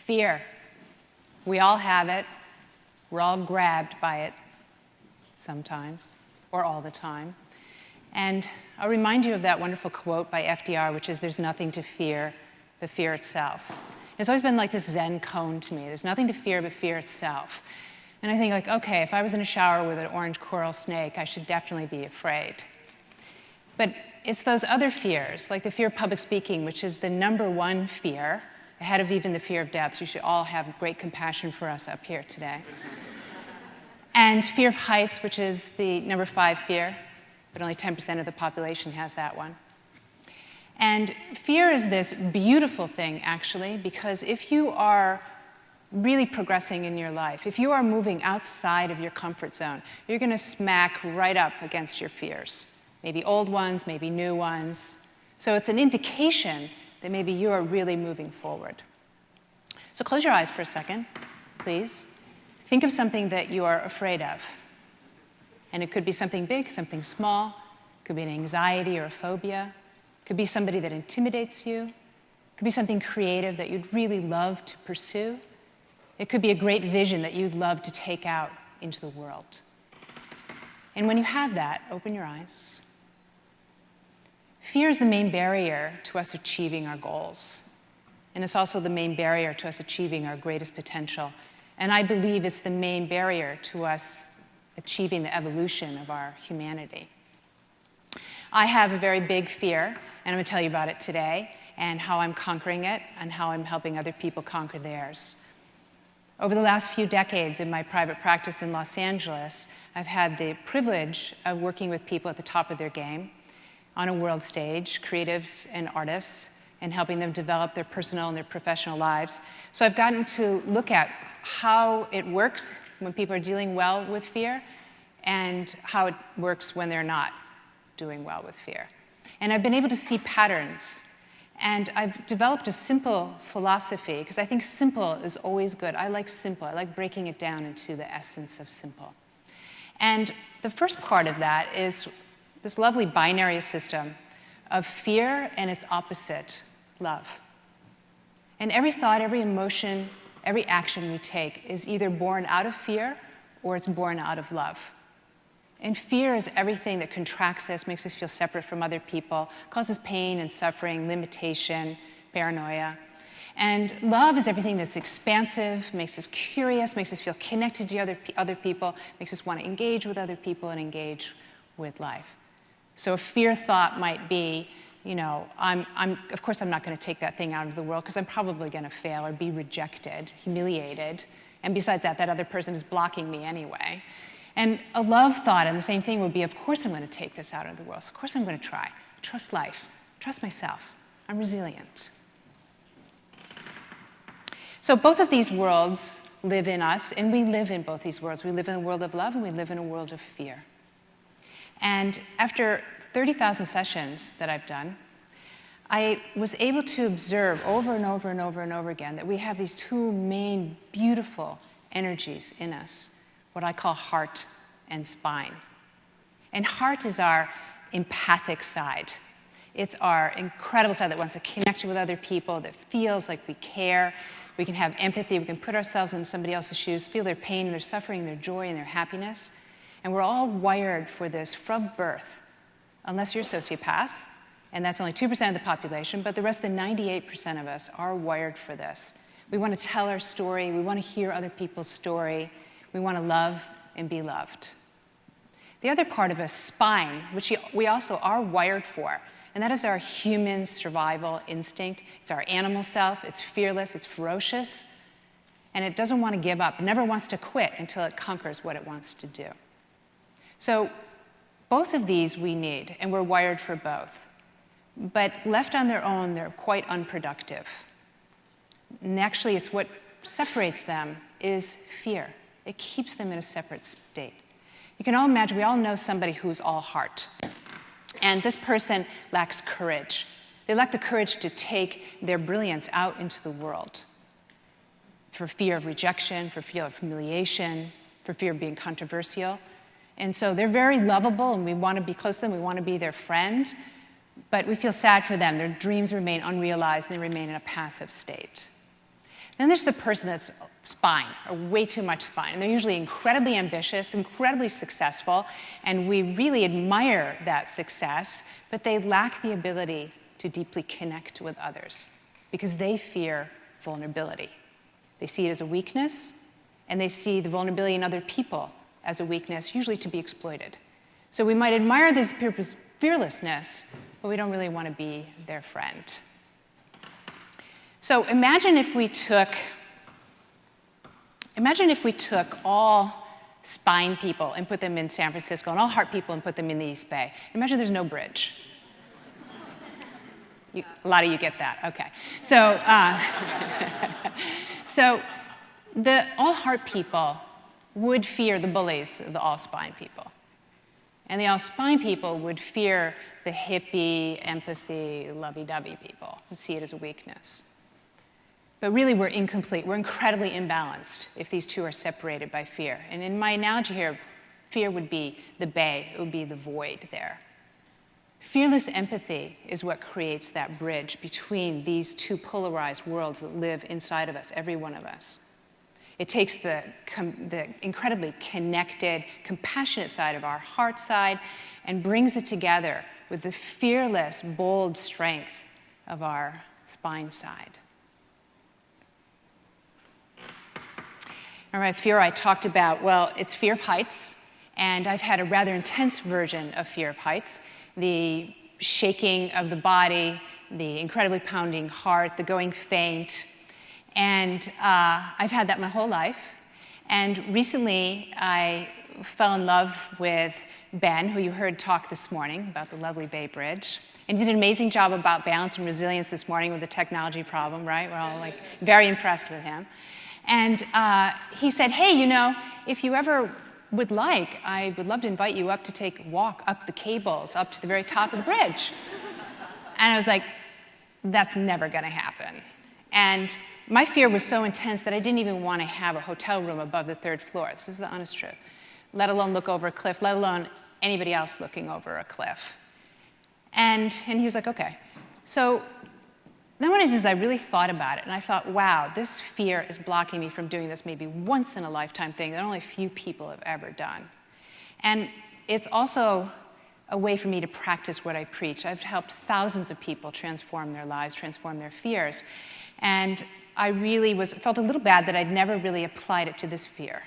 Fear. We all have it. We're all grabbed by it sometimes, or all the time. And I'll remind you of that wonderful quote by FDR, which is, "There's nothing to fear but fear itself." It's always been like this Zen koan to me. There's nothing to fear but fear itself. And I think, like, okay, if I was in a shower with an orange coral snake, I should definitely be afraid. But it's those other fears, like the fear of public speaking, which is the #1 fear, ahead of even the fear of death. So you should all have great compassion for us up here today. And fear of heights, which is the #5 fear, but only 10% of the population has that one. And fear is this beautiful thing, actually, because if you are really progressing in your life, if you are moving outside of your comfort zone, you're going to smack right up against your fears. Maybe old ones, maybe new ones. So it's an indication that maybe you are really moving forward. So close your eyes for a second, please. Think of something that you are afraid of. And it could be something big, something small. It could be an anxiety or a phobia. It could be somebody that intimidates you. It could be something creative that you'd really love to pursue. It could be a great vision that you'd love to take out into the world. And when you have that, open your eyes. Fear is the main barrier to us achieving our goals. And it's also the main barrier to us achieving our greatest potential. And I believe it's the main barrier to us achieving the evolution of our humanity. I have a very big fear, and I'm going to tell you about it today, and how I'm conquering it, and how I'm helping other people conquer theirs. Over the last few decades in my private practice in Los Angeles, I've had the privilege of working with people at the top of their game on a world stage, creatives and artists, and helping them develop their personal and their professional lives. So I've gotten to look at how it works when people are dealing well with fear, and how it works when they're not doing well with fear. And I've been able to see patterns. And I've developed a simple philosophy, because I think simple is always good. I like simple. I like breaking it down into the essence of simple. And the first part of that is this lovely binary system of fear and its opposite, love. And every thought, every emotion, every action we take is either born out of fear or it's born out of love. And fear is everything that contracts us, makes us feel separate from other people, causes pain and suffering, limitation, paranoia. And love is everything that's expansive, makes us curious, makes us feel connected to other people, makes us want to engage with other people and engage with life. So a fear thought might be, you know, of course I'm not going to take that thing out into the world because I'm probably going to fail or be rejected, humiliated. And besides that, that other person is blocking me anyway. And a love thought, and the same thing would be, of course I'm going to take this out into the world. Of course I'm going to try. Trust life. Trust myself. I'm resilient. So both of these worlds live in us, and we live in both these worlds. We live in a world of love, and we live in a world of fear. And after 30,000 sessions that I've done, I was able to observe over and over and over and over again that we have these two main beautiful energies in us, what I call heart and spine. And heart is our empathic side. It's our incredible side that wants to connect with other people, that feels like we care. We can have empathy. We can put ourselves in somebody else's shoes, feel their pain, their suffering, their joy, and their happiness. And we're all wired for this from birth, unless you're a sociopath, and that's only 2% of the population, but the rest of the 98% of us are wired for this. We want to tell our story. We want to hear other people's story. We want to love and be loved. The other part of us, spine, which we also are wired for, and that is our human survival instinct. It's our animal self. It's fearless. It's ferocious. And it doesn't want to give up. It never wants to quit until it conquers what it wants to do. So both of these we need, and we're wired for both. But left on their own, they're quite unproductive. And actually, it's what separates them is fear. It keeps them in a separate state. You can all imagine, we all know somebody who's all heart. And this person lacks courage. They lack the courage to take their brilliance out into the world for fear of rejection, for fear of humiliation, for fear of being controversial. And so they're very lovable, and we want to be close to them. We want to be their friend. But we feel sad for them. Their dreams remain unrealized, and they remain in a passive state. Then there's the person that's spine, or way too much spine. And they're usually incredibly ambitious, incredibly successful, and we really admire that success, but they lack the ability to deeply connect with others because they fear vulnerability. They see it as a weakness, and they see the vulnerability in other people as a weakness, usually to be exploited. So we might admire this fearlessness, but we don't really want to be their friend. So imagine if we took all spine people and put them in San Francisco, and all heart people and put them in the East Bay. Imagine there's no bridge. A lot of you get that, okay. So the all heart people would fear the bullies of the all spine people. And the all spine people would fear the hippie, empathy, lovey-dovey people and see it as a weakness. But really, we're incomplete. We're incredibly imbalanced if these two are separated by fear. And in my analogy here, fear would be the bay. It would be the void there. Fearless empathy is what creates that bridge between these two polarized worlds that live inside of us, every one of us. It takes the incredibly connected, compassionate side of our heart side and brings it together with the fearless, bold strength of our spine side. All right, fear I talked about, well, it's fear of heights, and I've had a rather intense version of fear of heights. The shaking of the body, the incredibly pounding heart, the going faint, and I've had that my whole life. And recently, I fell in love with Ben, who you heard talk this morning about the lovely Bay Bridge. And he did an amazing job about balance and resilience this morning with the technology problem, right? We're all like very impressed with him. And he said, hey, you know, if you ever would like, I would love to invite you up to take a walk up the cables, up to the very top of the bridge. And I was like, that's never going to happen. And my fear was so intense that I didn't even want to have a hotel room above the 3rd floor. This is the honest truth. Let alone look over a cliff, let alone anybody else looking over a cliff. And he was like, okay. So then what I really thought about it, and I thought, wow, this fear is blocking me from doing this maybe once in a lifetime thing that only a few people have ever done. And it's also a way for me to practice what I preach. I've helped thousands of people transform their lives, transform their fears. And I really felt a little bad that I'd never really applied it to this fear.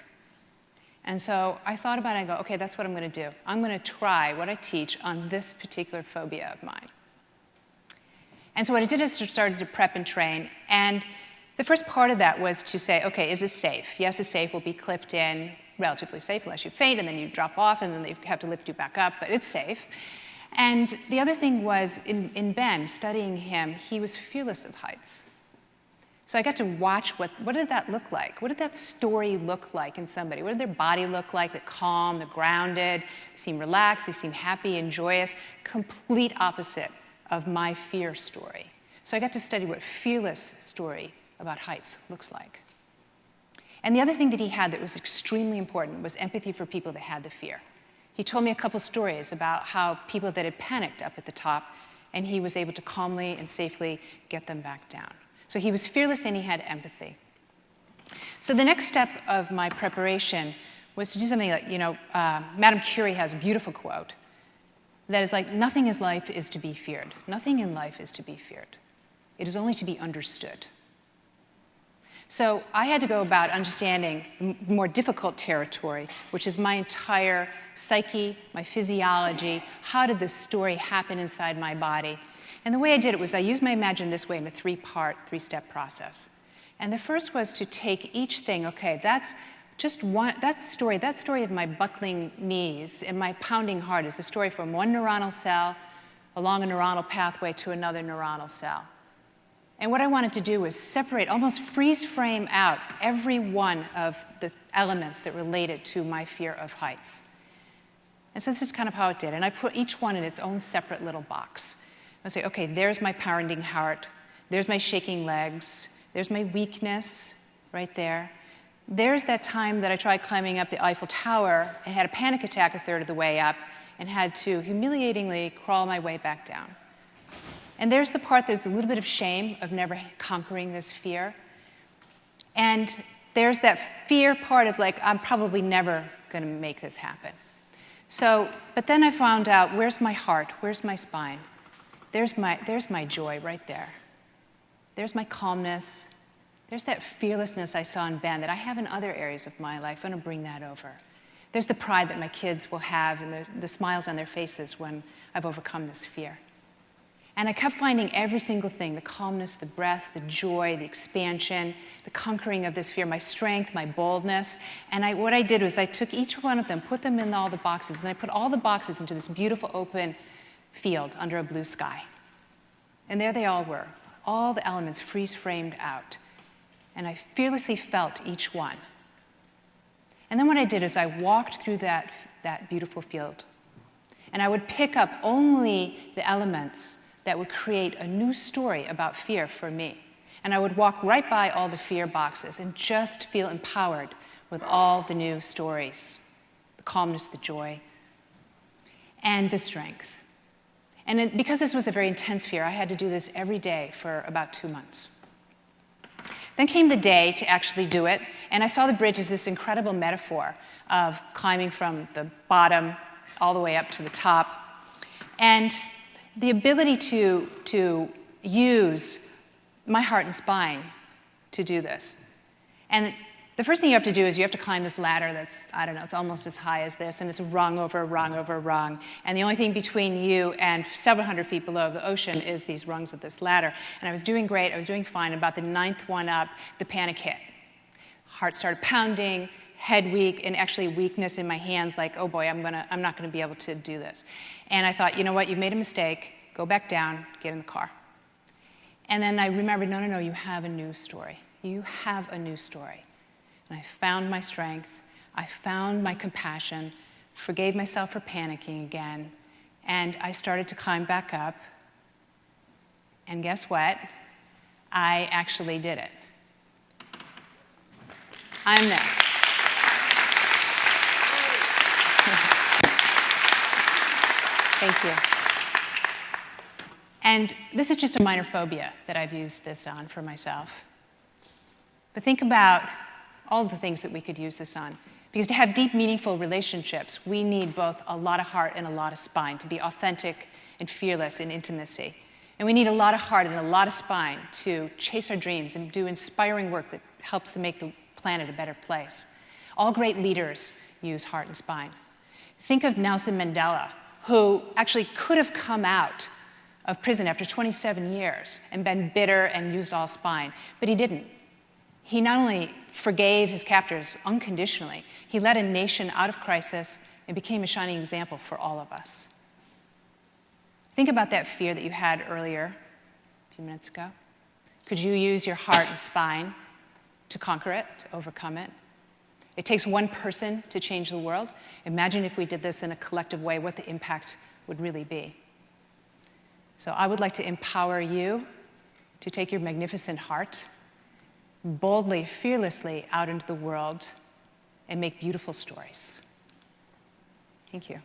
And so I thought about it and I go, okay, that's what I'm going to do. I'm going to try what I teach on this particular phobia of mine. And so what I did is I started to prep and train. And the first part of that was to say, okay, is it safe? Yes, it's safe. We'll be clipped in, relatively safe, unless you faint, and then you drop off, and then they have to lift you back up, but it's safe. And the other thing was, in Ben, studying him, he was fearless of heights. So I got to watch what did that look like? What did that story look like in somebody? What did their body look like? They're calm, they're grounded, they seem relaxed, they seem happy and joyous. Complete opposite of my fear story. So I got to study what fearless story about heights looks like. And the other thing that he had that was extremely important was empathy for people that had the fear. He told me a couple stories about how people that had panicked up at the top, and he was able to calmly and safely get them back down. So he was fearless and he had empathy. So the next step of my preparation was to do something like, Madame Curie has a beautiful quote that is like, nothing in life is to be feared. Nothing in life is to be feared. It is only to be understood. So I had to go about understanding the more difficult territory, which is my entire psyche, my physiology. How did this story happen inside my body? And the way I did it was I used my Imagine This Way in a 3-part, 3-step process. And the first was to take each thing, okay, that's just one, that story of my buckling knees and my pounding heart is a story from one neuronal cell along a neuronal pathway to another neuronal cell. And what I wanted to do was separate, almost freeze frame out every one of the elements that related to my fear of heights. And so this is kind of how it did. And I put each one in its own separate little box. I would say, okay, there's my pounding heart. There's my shaking legs. There's my weakness right there. There's that time that I tried climbing up the Eiffel Tower and had a panic attack a third of the way up and had to humiliatingly crawl my way back down. And there's the part, there's a little bit of shame of never conquering this fear. And there's that fear part of like, I'm probably never going to make this happen. So, but then I found out, where's my heart? Where's my spine? There's my joy right there. There's my calmness. There's that fearlessness I saw in Ben that I have in other areas of my life. I'm going to bring that over. There's the pride that my kids will have and the smiles on their faces when I've overcome this fear. And I kept finding every single thing, the calmness, the breath, the joy, the expansion, the conquering of this fear, my strength, my boldness. And what I did was I took each one of them, put them in all the boxes, and I put all the boxes into this beautiful open field under a blue sky. And there they all were, all the elements freeze-framed out. And I fearlessly felt each one. And then what I did is I walked through that beautiful field. And I would pick up only the elements that would create a new story about fear for me. And I would walk right by all the fear boxes and just feel empowered with all the new stories, the calmness, the joy, and the strength. And because this was a very intense fear, I had to do this every day for about 2 months. Then came the day to actually do it, and I saw the bridge as this incredible metaphor of climbing from the bottom all the way up to the top. And the ability to use my heart and spine to do this. And the first thing you have to do is you have to climb this ladder that's, I don't know, it's almost as high as this, and it's rung over rung over rung. And the only thing between you and several hundred feet below the ocean is these rungs of this ladder. And I was doing great, I was doing fine. About the 9th one up, the panic hit. Heart started pounding, head weak, and actually weakness in my hands, like, oh boy, I'm not gonna be able to do this. And I thought, you know what, you've made a mistake, go back down, get in the car. And then I remembered, no, you have a new story. You have a new story. And I found my strength, I found my compassion, forgave myself for panicking again, and I started to climb back up. And guess what? I actually did it. I'm there. Thank you. And this is just a minor phobia that I've used this on for myself. But think about all of the things that we could use this on. Because to have deep, meaningful relationships, we need both a lot of heart and a lot of spine to be authentic and fearless in intimacy. And we need a lot of heart and a lot of spine to chase our dreams and do inspiring work that helps to make the planet a better place. All great leaders use heart and spine. Think of Nelson Mandela, who actually could have come out of prison after 27 years and been bitter and used all spine, but he didn't. He not only forgave his captors unconditionally, he led a nation out of crisis and became a shining example for all of us. Think about that fear that you had earlier, a few minutes ago. Could you use your heart and spine to conquer it, to overcome it? It takes one person to change the world. Imagine if we did this in a collective way, what the impact would really be. So I would like to empower you to take your magnificent heart boldly, fearlessly out into the world and make beautiful stories. Thank you.